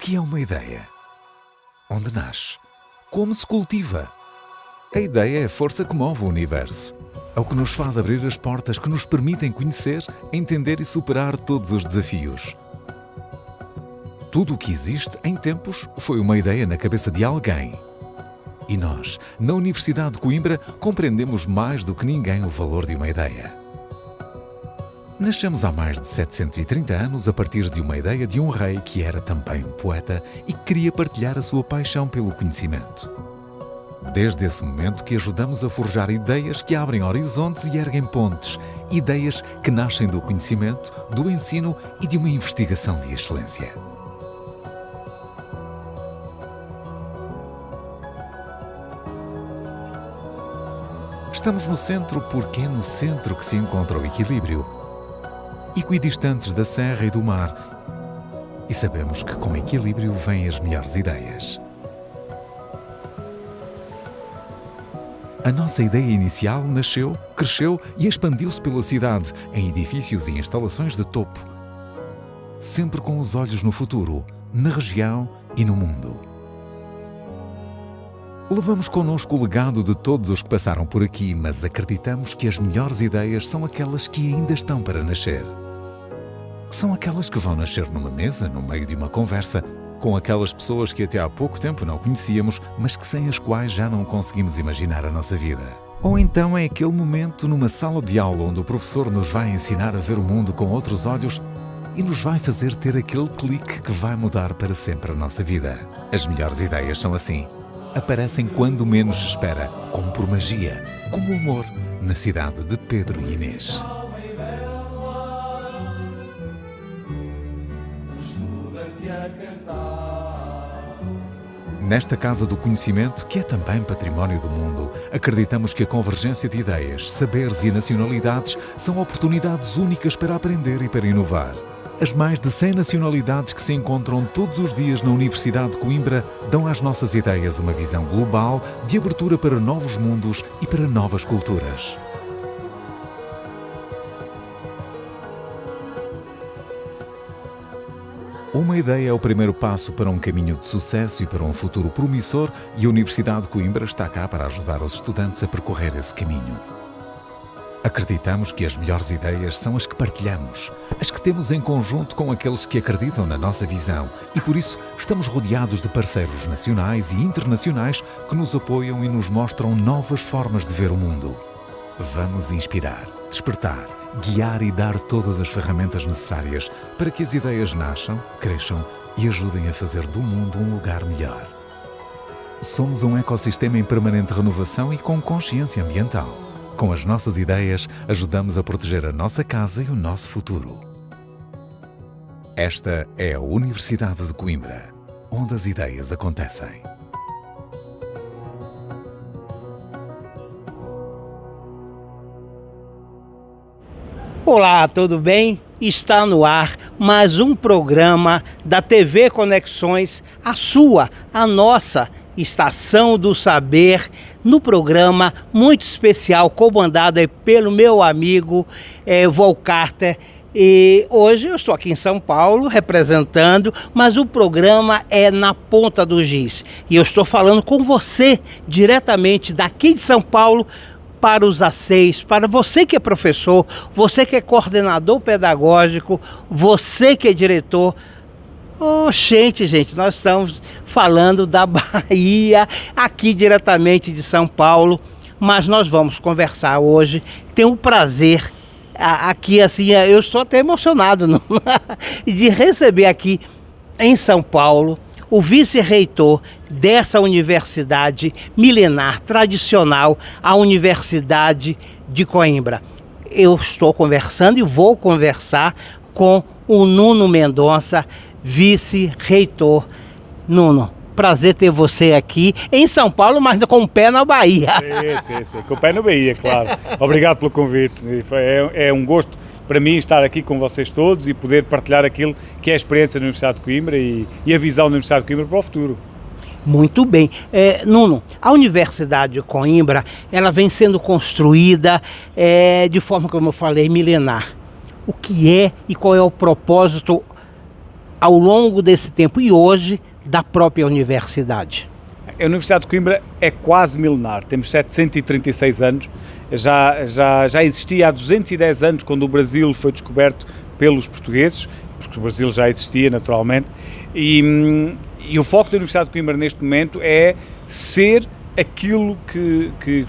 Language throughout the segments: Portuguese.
que é uma ideia? Onde nasce? Como se cultiva? A ideia é a força que move o universo. É o que nos faz abrir as portas que nos permitem conhecer, entender e superar todos os desafios. Tudo o que existe em tempos foi uma ideia na cabeça de alguém. E nós, na Universidade de Coimbra, compreendemos mais do que ninguém o valor de uma ideia. Nascemos há mais de 730 anos a partir de uma ideia de um rei que era também um poeta e que queria partilhar a sua paixão pelo conhecimento. Desde esse momento que ajudamos a forjar ideias que abrem horizontes e erguem pontes, ideias que nascem do conhecimento, do ensino e de uma investigação de excelência. Estamos no centro porque é no centro que se encontra o equilíbrio, equidistantes da serra e do mar, e sabemos que com equilíbrio vêm as melhores ideias. A nossa ideia inicial nasceu, cresceu e expandiu-se pela cidade, em edifícios e instalações de topo. Sempre com os olhos no futuro, na região e no mundo. Levamos connosco o legado de todos os que passaram por aqui, mas acreditamos que as melhores ideias são aquelas que ainda estão para nascer. São aquelas que vão nascer numa mesa, no meio de uma conversa, com aquelas pessoas que até há pouco tempo não conhecíamos, mas que sem as quais já não conseguimos imaginar a nossa vida. Ou então é aquele momento numa sala de aula onde o professor nos vai ensinar a ver o mundo com outros olhos e nos vai fazer ter aquele clique que vai mudar para sempre a nossa vida. As melhores ideias são assim. Aparecem quando menos espera, como por magia, como o amor, na cidade de Pedro e Inês. Nesta Casa do Conhecimento, que é também património do mundo, acreditamos que a convergência de ideias, saberes e nacionalidades são oportunidades únicas para aprender e para inovar. As mais de 100 nacionalidades que se encontram todos os dias na Universidade de Coimbra dão às nossas ideias uma visão global de abertura para novos mundos e para novas culturas. Uma ideia é o primeiro passo para um caminho de sucesso e para um futuro promissor, e a Universidade de Coimbra está cá para ajudar os estudantes a percorrer esse caminho. Acreditamos que as melhores ideias são as que partilhamos, as que temos em conjunto com aqueles que acreditam na nossa visão, e por isso estamos rodeados de parceiros nacionais e internacionais que nos apoiam e nos mostram novas formas de ver o mundo. Vamos inspirar, despertar, guiar e dar todas as ferramentas necessárias para que as ideias nasçam, cresçam e ajudem a fazer do mundo um lugar melhor. Somos um ecossistema em permanente renovação e com consciência ambiental. Com as nossas ideias, ajudamos a proteger a nossa casa e o nosso futuro. Esta é a Universidade de Coimbra, onde as ideias acontecem. Olá, tudo bem? Está no ar mais um programa da TV Conexões, a sua, a nossa Estação do Saber, no programa muito especial, comandado pelo meu amigo Volcarter. E hoje eu estou aqui em São Paulo representando, mas o programa é na ponta do giz. E eu estou falando com você diretamente daqui de São Paulo para os A6, para você que é professor, você que é coordenador pedagógico, você que é diretor. Gente, nós estamos falando da Bahia, aqui diretamente de São Paulo, mas nós vamos conversar hoje. Tenho o prazer aqui, assim, eu estou até emocionado de receber aqui em São Paulo o vice-reitor dessa universidade milenar, tradicional, a Universidade de Coimbra. Eu estou conversando e vou conversar com o Nuno Mendonça, vice-reitor. Nuno, prazer ter você aqui em São Paulo, mas com o pé na Bahia. Sim, com o pé na Bahia, claro. Obrigado pelo convite. É um gosto para mim estar aqui com vocês todos e poder partilhar aquilo que é a experiência da Universidade de Coimbra e a visão da Universidade de Coimbra para o futuro. Muito bem. Nuno, a Universidade de Coimbra, ela vem sendo construída de forma, como eu falei, milenar. O que é e qual é o propósito ao longo desse tempo e hoje da própria universidade? A Universidade de Coimbra é quase milenar, temos 736 anos, já existia há 210 anos quando o Brasil foi descoberto pelos portugueses, porque o Brasil já existia naturalmente, e o foco da Universidade de Coimbra neste momento é ser aquilo que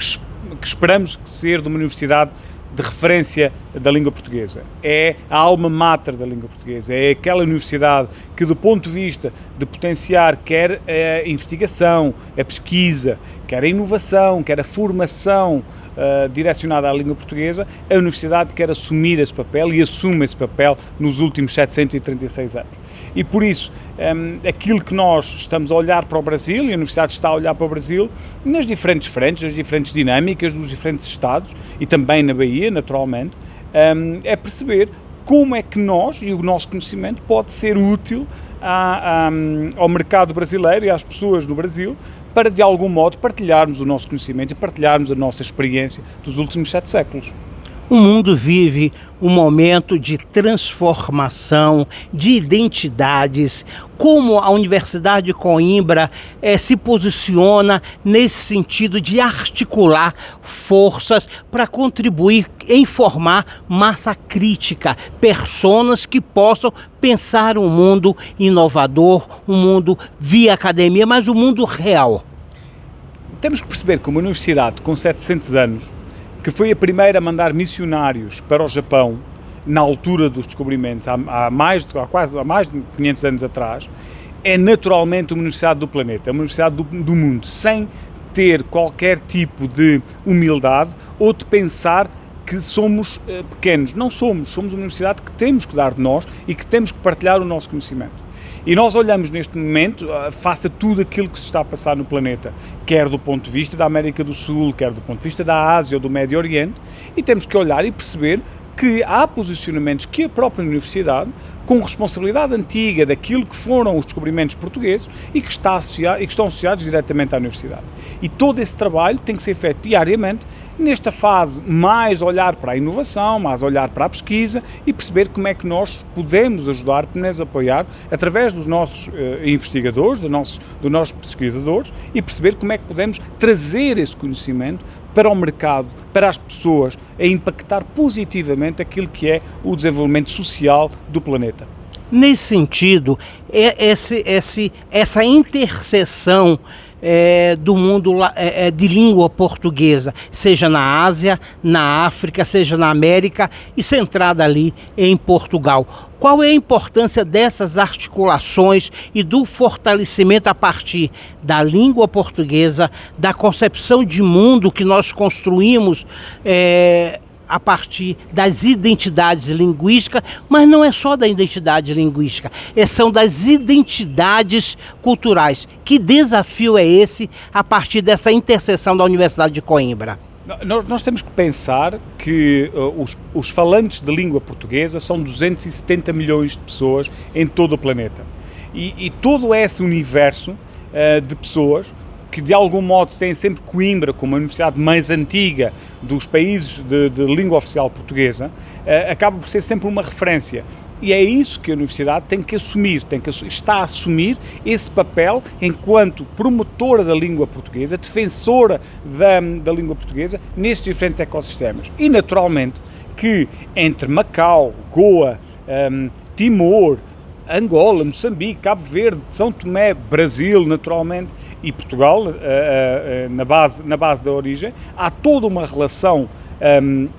esperamos ser de uma universidade de referência da língua portuguesa. É a alma mater da língua portuguesa, é aquela universidade que, do ponto de vista de potenciar quer a investigação, a pesquisa, quer a inovação, quer a formação direcionada à língua portuguesa, a universidade quer assumir esse papel e assume esse papel nos últimos 736 anos. E por isso, aquilo que nós estamos a olhar para o Brasil, e a universidade está a olhar para o Brasil, nas diferentes frentes, nas diferentes dinâmicas dos diferentes estados, e também na Bahia, naturalmente, é perceber como é que nós, e o nosso conhecimento, pode ser útil ao mercado brasileiro e às pessoas no Brasil, para de algum modo partilharmos o nosso conhecimento e partilharmos a nossa experiência dos últimos 7 séculos. O mundo vive um momento de transformação, de identidades. Como a Universidade de Coimbra se posiciona nesse sentido de articular forças para contribuir em formar massa crítica, pessoas que possam pensar um mundo inovador, um mundo via academia, mas um mundo real. Temos que perceber que uma universidade com 700 anos, que foi a primeira a mandar missionários para o Japão, na altura dos descobrimentos, há mais de 500 anos atrás, é naturalmente uma universidade do planeta, é uma universidade do mundo, sem ter qualquer tipo de humildade ou de pensar que somos pequenos. Não somos uma universidade que temos que dar de nós e que temos que partilhar o nosso conhecimento. E nós olhamos neste momento, face a tudo aquilo que se está a passar no planeta, quer do ponto de vista da América do Sul, quer do ponto de vista da Ásia ou do Médio Oriente, e temos que olhar e perceber que há posicionamentos que a própria universidade, com responsabilidade antiga daquilo que foram os descobrimentos portugueses e que estão associados diretamente à universidade. E todo esse trabalho tem que ser feito diariamente, nesta fase mais olhar para a inovação, mais olhar para a pesquisa e perceber como é que nós podemos ajudar, podemos apoiar através dos nossos investigadores, dos nossos pesquisadores e perceber como é que podemos trazer esse conhecimento para o mercado, para as pessoas, a impactar positivamente aquilo que é o desenvolvimento social do planeta. Nesse sentido, essa interseção do mundo de língua portuguesa, seja na Ásia, na África, seja na América e centrada ali em Portugal. Qual é a importância dessas articulações e do fortalecimento a partir da língua portuguesa, da concepção de mundo que nós construímos a partir das identidades linguísticas, mas não é só da identidade linguística, são das identidades culturais. Que desafio é esse a partir dessa interseção da Universidade de Coimbra? Nós temos que pensar que os falantes de língua portuguesa são 270 milhões de pessoas em todo o planeta. E todo esse universo de pessoas que de algum modo têm sempre Coimbra como a universidade mais antiga dos países de língua oficial portuguesa, acaba por ser sempre uma referência. E é isso que a universidade tem que assumir, está a assumir esse papel enquanto promotora da língua portuguesa, defensora da língua portuguesa nesses diferentes ecossistemas. E naturalmente que entre Macau, Goa, Timor, Angola, Moçambique, Cabo Verde, São Tomé, Brasil, naturalmente, e Portugal, na base da origem, há toda uma relação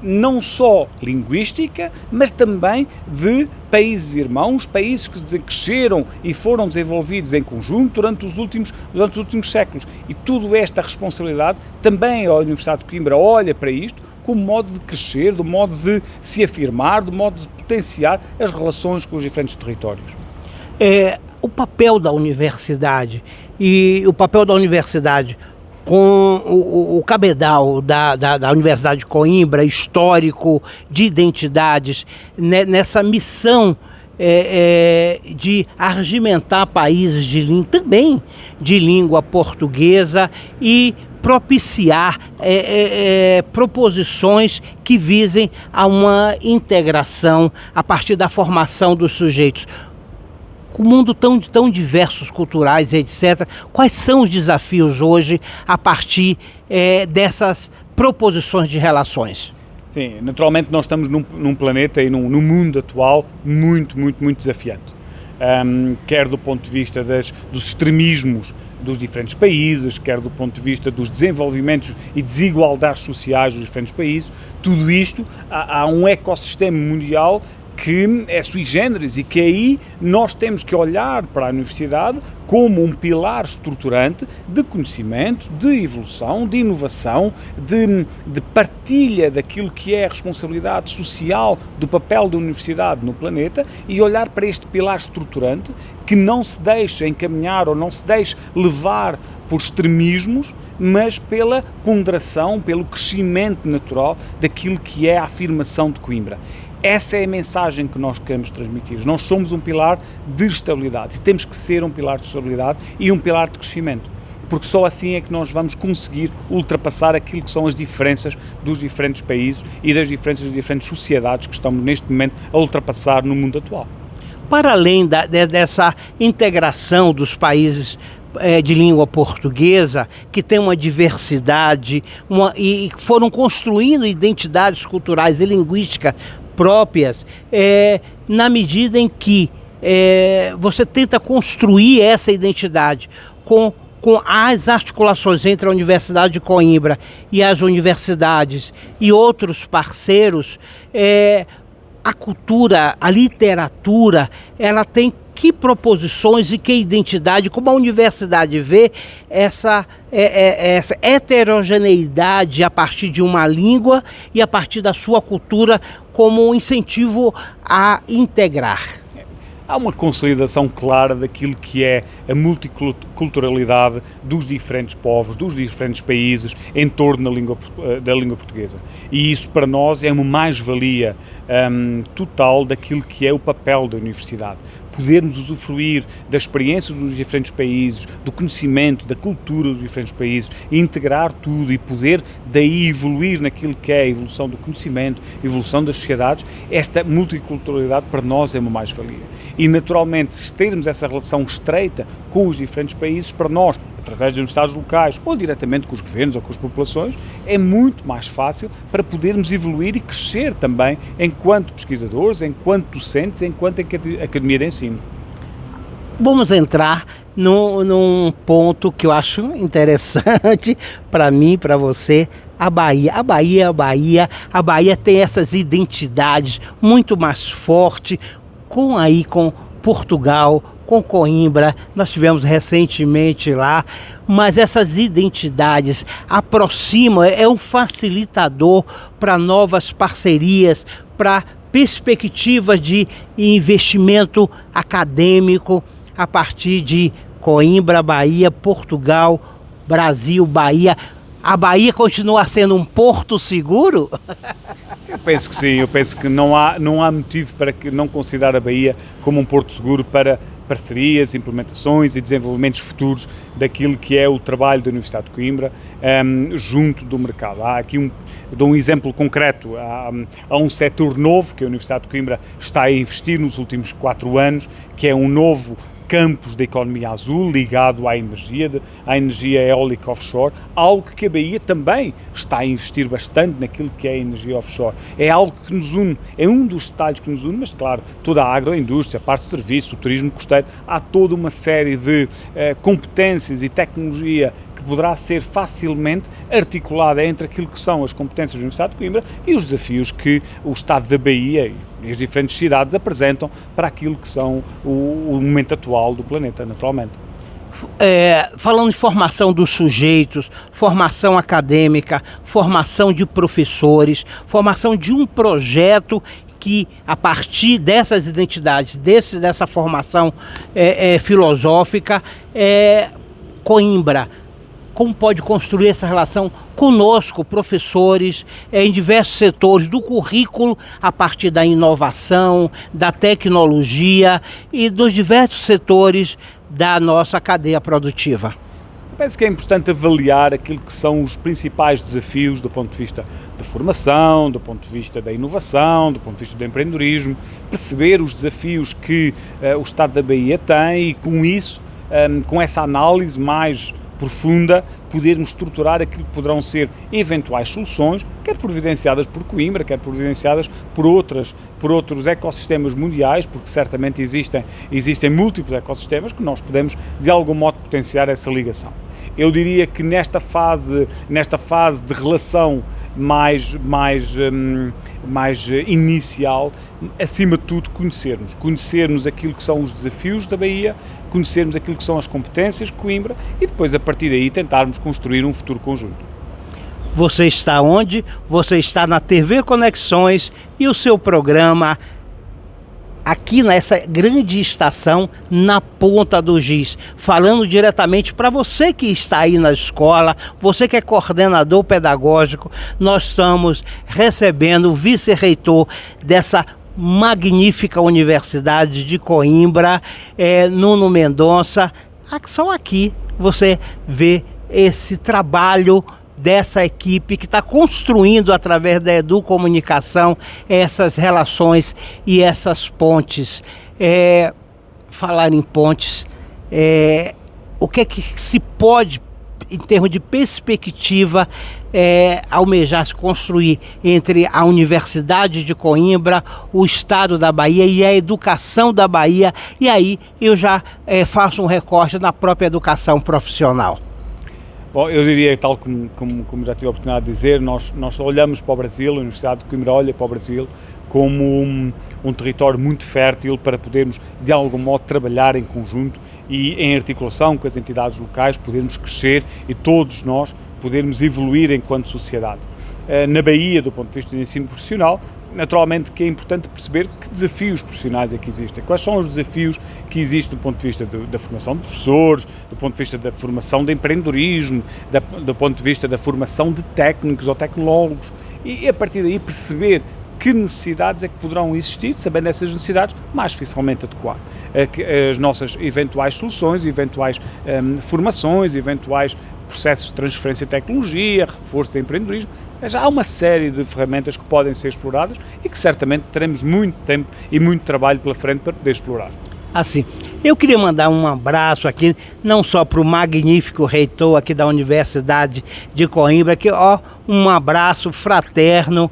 não só linguística, mas também de países irmãos, países que cresceram e foram desenvolvidos em conjunto durante os últimos séculos. E toda esta responsabilidade, também a Universidade de Coimbra olha para isto como modo de crescer, do modo de se afirmar, do modo de potenciar as relações com os diferentes territórios. O papel da universidade e o papel da universidade com o cabedal da Universidade de Coimbra, histórico, de identidades, nessa missão de argimentar países também de língua portuguesa e propiciar proposições que visem a uma integração a partir da formação dos sujeitos. Com o mundo tão diversos, culturais, etc., quais são os desafios hoje a partir dessas proposições de relações? Sim, naturalmente nós estamos num planeta e num mundo atual muito desafiante. Quer do ponto de vista dos extremismos dos diferentes países, quer do ponto de vista dos desenvolvimentos e desigualdades sociais dos diferentes países, tudo isto, há um ecossistema mundial que é sui generis e que aí nós temos que olhar para a universidade como um pilar estruturante de conhecimento, de evolução, de inovação, de partilha daquilo que é a responsabilidade social do papel da universidade no planeta e olhar para este pilar estruturante que não se deixa encaminhar ou não se deixa levar por extremismos, mas pela ponderação, pelo crescimento natural daquilo que é a afirmação de Coimbra. Essa é a mensagem que nós queremos transmitir. Nós somos um pilar de estabilidade e temos que ser um pilar de estabilidade e um pilar de crescimento, porque só assim é que nós vamos conseguir ultrapassar aquilo que são as diferenças dos diferentes países e das diferentes sociedades que estamos neste momento a ultrapassar no mundo atual. Para além dessa integração dos países de língua portuguesa, que tem uma diversidade e foram construindo identidades culturais e linguísticas próprias, na medida em que você tenta construir essa identidade com as articulações entre a Universidade de Coimbra e as universidades e outros parceiros, a cultura, a literatura, ela tem que proposições e que identidade, como a universidade vê essa heterogeneidade a partir de uma língua e a partir da sua cultura como um incentivo a integrar. Há uma consolidação clara daquilo que é a multiculturalidade dos diferentes povos, dos diferentes países em torno da língua portuguesa. E isso para nós é uma mais-valia total daquilo que é o papel da universidade. Podermos usufruir da experiência dos diferentes países, do conhecimento, da cultura dos diferentes países, integrar tudo e poder daí evoluir naquilo que é a evolução do conhecimento, a evolução das sociedades, esta multiculturalidade para nós é uma mais-valia. E naturalmente, se termos essa relação estreita com os diferentes países, para nós, através das universidades locais ou diretamente com os governos ou com as populações, é muito mais fácil para podermos evoluir e crescer também enquanto pesquisadores, enquanto docentes, enquanto academia de ensino. Vamos entrar num ponto que eu acho interessante para mim, para você. A Bahia tem essas identidades muito mais fortes com Portugal, com Coimbra, nós tivemos recentemente lá, mas essas identidades aproximam, é um facilitador para novas parcerias, para perspectivas de investimento acadêmico a partir de Coimbra, Bahia, Portugal, Brasil, Bahia. A Bahia continua sendo um porto seguro? Eu penso que sim, eu penso que não há motivo para que não considerar a Bahia como um porto seguro para parcerias, implementações e desenvolvimentos futuros daquilo que é o trabalho da Universidade de Coimbra junto do mercado. Há aqui dou um exemplo concreto, há um setor novo que a Universidade de Coimbra está a investir nos últimos 4 anos, que é um novo campos da economia azul ligado à energia eólica offshore, algo que a Bahia também está a investir bastante naquilo que é a energia offshore. É algo que nos une, é um dos detalhes que nos une, mas claro, toda a agroindústria, a parte de serviço, o turismo costeiro, há toda uma série de competências e tecnologia que poderá ser facilmente articulada entre aquilo que são as competências da Universidade de Coimbra e os desafios que o Estado da Bahia e as diferentes cidades apresentam para aquilo que são o momento atual do planeta, naturalmente. Falando em formação dos sujeitos, formação acadêmica, formação de professores, formação de um projeto que, a partir dessas identidades, dessa formação filosófica, Coimbra, como pode construir essa relação conosco, professores, em diversos setores do currículo, a partir da inovação, da tecnologia e dos diversos setores da nossa cadeia produtiva? penso que é importante avaliar aquilo que são os principais desafios do ponto de vista da formação, do ponto de vista da inovação, do ponto de vista do empreendedorismo, perceber os desafios que o Estado da Bahia tem e com isso, com essa análise mais profunda, podermos estruturar aquilo que poderão ser eventuais soluções, quer providenciadas por Coimbra, quer providenciadas por outros ecossistemas mundiais, porque certamente existem múltiplos ecossistemas que nós podemos, de algum modo, potenciar essa ligação. Eu diria que nesta fase de relação mais inicial, acima de tudo, conhecermos aquilo que são os desafios da Bahia, conhecermos aquilo que são as competências de Coimbra e depois, a partir daí, tentarmos construir um futuro conjunto. Você está onde? Você está na TV Conexões e o seu programa aqui nessa grande estação na ponta do giz, falando diretamente para você que está aí na escola, você que é coordenador pedagógico. Nós estamos recebendo o vice-reitor dessa magnífica Universidade de Coimbra, Nuno Mendonça. Só aqui você vê esse trabalho dessa equipe que está construindo através da Educomunicação essas relações e essas pontes. Falar em pontes, o que é que se pode, em termos de perspectiva, almejar se construir entre a Universidade de Coimbra, o Estado da Bahia e a educação da Bahia? E aí eu já faço um recorte na própria educação profissional. Bom, eu diria, tal como já tive a oportunidade de dizer, nós olhamos para o Brasil, a Universidade de Coimbra olha para o Brasil como um território muito fértil para podermos, de algum modo, trabalhar em conjunto e em articulação com as entidades locais, podermos crescer e todos nós podermos evoluir enquanto sociedade. Na Bahia, do ponto de vista do ensino profissional, naturalmente que é importante perceber que desafios profissionais é que existem, quais são os desafios que existem do ponto de vista da formação de professores, do ponto de vista da formação de empreendedorismo, do ponto de vista da formação de técnicos ou tecnólogos, e a partir daí perceber que necessidades é que poderão existir, sabendo essas necessidades, mais facilmente adequar as nossas eventuais soluções, eventuais formações, eventuais processos de transferência de tecnologia, reforço de empreendedorismo. Já há uma série de ferramentas que podem ser exploradas e que certamente teremos muito tempo e muito trabalho pela frente para poder explorar. Assim, eu queria mandar um abraço aqui, não só para o magnífico reitor aqui da Universidade de Coimbra, um abraço fraterno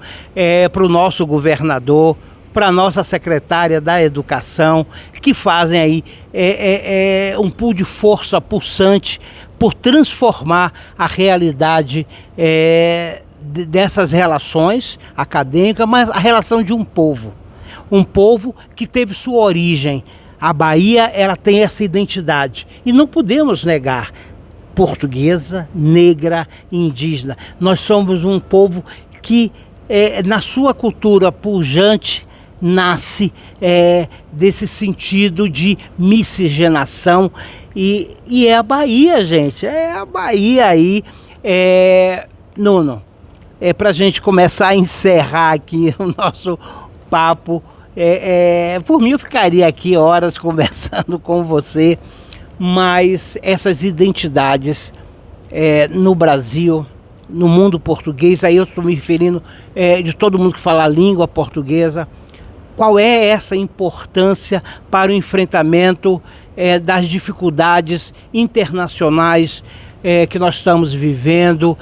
para o nosso governador, para a nossa secretária da Educação, que fazem aí um pool de força pulsante por transformar a realidade dessas relações acadêmicas, mas a relação de um povo que teve sua origem. A Bahia, ela tem essa identidade e não podemos negar, portuguesa, negra, indígena. Nós somos um povo que, na sua cultura pujante, nasce desse sentido de miscigenação e é a Bahia, gente, é a Bahia aí. Nuno, para a gente começar a encerrar aqui o nosso papo, por mim eu ficaria aqui horas conversando com você, mas essas identidades no Brasil, no mundo português, aí eu estou me referindo de todo mundo que fala a língua portuguesa, qual é essa importância para o enfrentamento das dificuldades internacionais que nós estamos vivendo,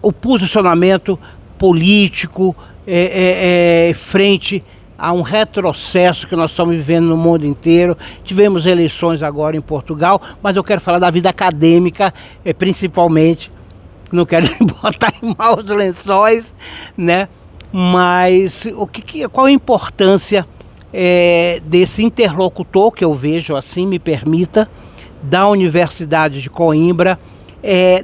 o posicionamento político frente a um retrocesso que nós estamos vivendo no mundo inteiro. Tivemos eleições agora em Portugal, mas eu quero falar da vida acadêmica, principalmente, não quero botar em maus lençóis, né? Mas qual a importância desse interlocutor, que eu vejo assim, me permita, da Universidade de Coimbra,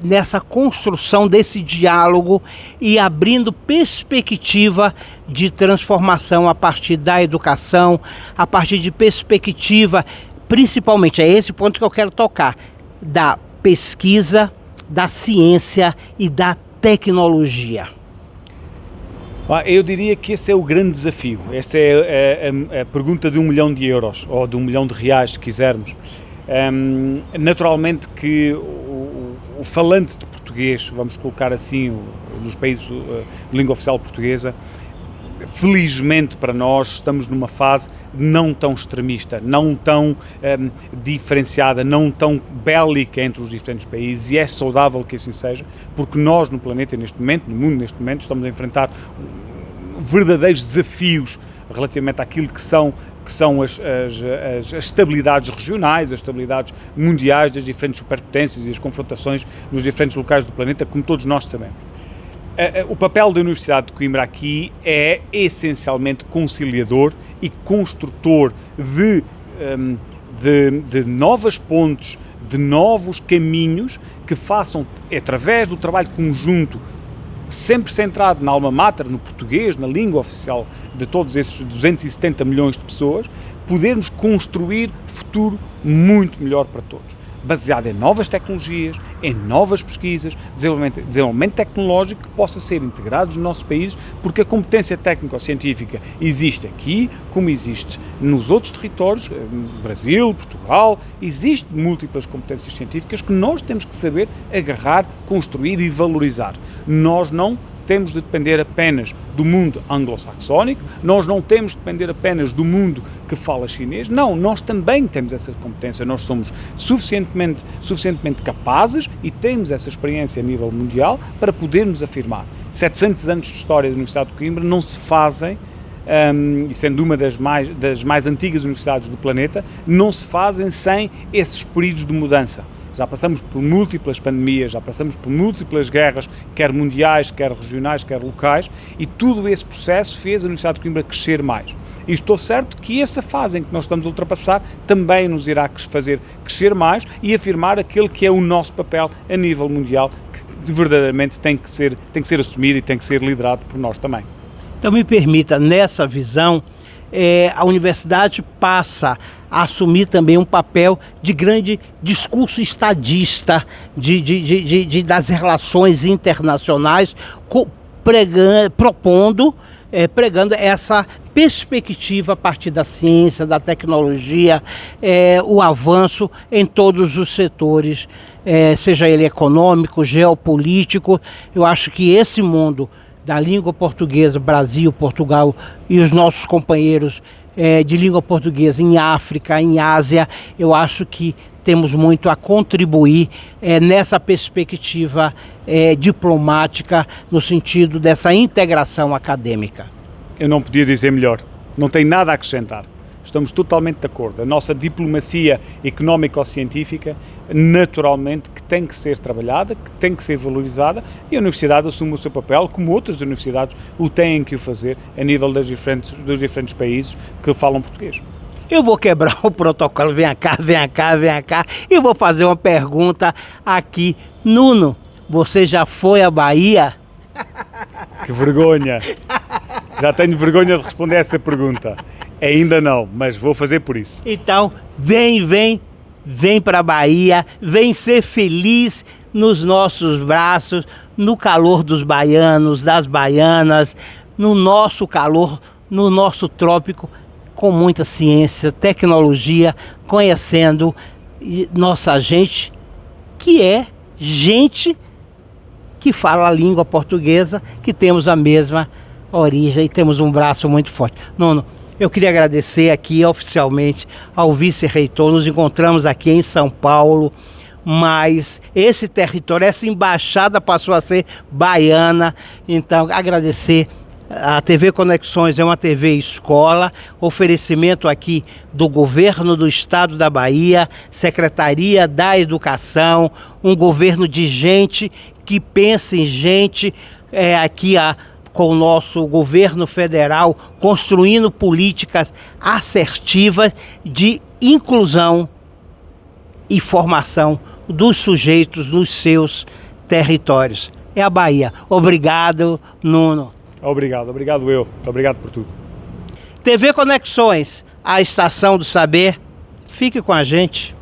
nessa construção desse diálogo e abrindo perspectiva de transformação a partir da educação, a partir de perspectiva, principalmente, é esse ponto que eu quero tocar, da pesquisa, da ciência e da tecnologia. Eu diria que esse é o grande desafio. Esta é a pergunta de €1 milhão, ou de €1 milhão, se quisermos. Naturalmente que o falante de português, vamos colocar assim, nos países de língua oficial portuguesa, felizmente para nós estamos numa fase não tão extremista, não tão diferenciada, não tão bélica entre os diferentes países, e é saudável que assim seja, porque nós no planeta neste momento, no mundo neste momento, estamos a enfrentar verdadeiros desafios relativamente àquilo que são as estabilidades regionais, as estabilidades mundiais das diferentes superpotências e as confrontações nos diferentes locais do planeta, como todos nós sabemos. O papel da Universidade de Coimbra aqui é essencialmente conciliador e construtor de novas pontes, de novos caminhos que façam, através do trabalho conjunto, sempre centrado na alma mater, no português, na língua oficial de todos esses 270 milhões de pessoas, podermos construir futuro muito melhor para todos, baseado em novas tecnologias, em novas pesquisas, desenvolvimento tecnológico que possa ser integrado nos nossos países, porque a competência técnico-científica existe aqui, como existe nos outros territórios, Brasil, Portugal, existem múltiplas competências científicas que nós temos que saber agarrar, construir e valorizar. Nós não temos de depender apenas do mundo anglo-saxónico, nós não temos de depender apenas do mundo que fala chinês, não, nós também temos essa competência, nós somos suficientemente capazes e temos essa experiência a nível mundial para podermos afirmar. 700 anos de história da Universidade de Coimbra não se fazem, e sendo uma das mais antigas universidades do planeta, não se fazem sem esses períodos de mudança. Já passamos por múltiplas pandemias, já passamos por múltiplas guerras, quer mundiais, quer regionais, quer locais, e tudo esse processo fez a Universidade de Coimbra crescer mais. E estou certo que essa fase em que nós estamos a ultrapassar também nos irá fazer crescer mais e afirmar aquele que é o nosso papel a nível mundial, que verdadeiramente tem que ser assumido e tem que ser liderado por nós também. Então me permita, nessa visão, a universidade passa a assumir também um papel de grande discurso estadista das relações internacionais, pregando essa perspectiva a partir da ciência, da tecnologia, o avanço em todos os setores, seja ele econômico, geopolítico. Eu acho que esse mundo da língua portuguesa, Brasil, Portugal e os nossos companheiros de língua portuguesa em África, em Ásia, eu acho que temos muito a contribuir nessa perspectiva diplomática, no sentido dessa integração acadêmica. Eu não podia dizer melhor, não tenho nada a acrescentar. Estamos totalmente de acordo. A nossa diplomacia económico-científica, naturalmente, que tem que ser trabalhada, que tem que ser valorizada, e a Universidade assume o seu papel, como outras universidades o têm que o fazer, a nível dos diferentes países que falam português. Eu vou quebrar o protocolo, vem cá, e vou fazer uma pergunta aqui. Nuno, você já foi à Bahia? Que vergonha! Já tenho vergonha de responder essa pergunta. Ainda não, mas vou fazer por isso. Então, vem para a Bahia, vem ser feliz nos nossos braços, no calor dos baianos, das baianas, no nosso calor, no nosso trópico, com muita ciência, tecnologia, conhecendo nossa gente, que é gente que fala a língua portuguesa, que temos a mesma origem e temos um braço muito forte. Nuno, eu queria agradecer aqui oficialmente ao vice-reitor. Nos encontramos aqui em São Paulo, mas esse território, essa embaixada passou a ser baiana. Então, agradecer. A TV Conexões é uma TV escola, oferecimento aqui do Governo do Estado da Bahia, Secretaria da Educação, um governo de gente que pensa em gente, aqui com o nosso governo federal, construindo políticas assertivas de inclusão e formação dos sujeitos nos seus territórios. É a Bahia. Obrigado, Nuno. Obrigado por tudo. TV Conexões, a estação do saber. Fique com a gente.